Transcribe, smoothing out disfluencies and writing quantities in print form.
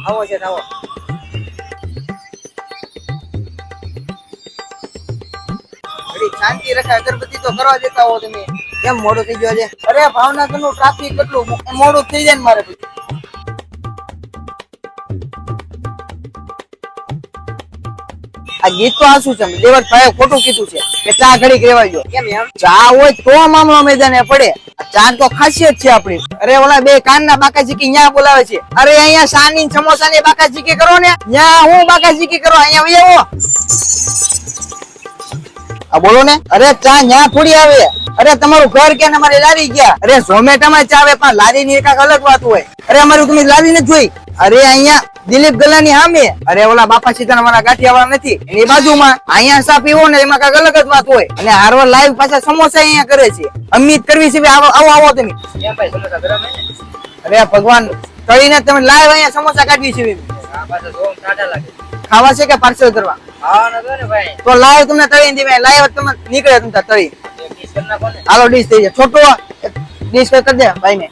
આવો છે આવો. શાંતિ રખા અગરબત્તી તો કરવા દેતા હો તમે. કેમ મોડું થઈ ગયું આજે? અરે ભાવનગર નું ટ્રાફિક કેટલું મોડું થઈ જાય ને મારે. આ ગીત તો આશું છે દેવતભાઈ ખોટું કીધું છે કે ચા ઘડીક રેવાઈ ગયો. કેમ એમ? ચા હોય તો મામલો મેદાને પડે. ચા તો ખાસિયત છે આપણી. અરે ઓલા બે કાનના બાકાજીકી ન્યા બોલાવે છે. અરે અહીંયા સાની સમોસા ની બાકાજીકી કરો ને, ન્યા હું બાકાજીકી કરો, અહીંયા વઈ આવો. આ બોલો ને. અરે ચા ન્યા થોડી આવે. અરે તમારું ઘર કે અમારી લારી ગયા. અરે ઝોમેટો માં ચા આવે પણ લારી ની એક અલગ વાત હોય. અરે અમારું તમે લારી ને જોઈ. અરે અહીંયા દિલીપ ગલાની સામે. અરે ઓલા બાપા સીધા મારા ગાંઠિયા વાળા નથી એની બાજુમાં. અહીંયા ચા પીવો ને એમાં કઈક અલગ જ વાત હોય. અને હારવાર લાઈવ પાછા સમોસા અહીંયા કરે છે. અમિત કરવી છે આવો આવો તમે. અરે ભગવાન તળીને તમે લાઈવ અહીંયા સમોસા કાઢવી છે. ખાવા છે કે પાર્સલ કરવા? તો લાઈવ તમને તળી દેવાય. લાઈવ તમે નીકળે તમને તળી. હાલો ડીશ થઈ જાય. છોટો ડીશ કરી દે ભાઈ ને.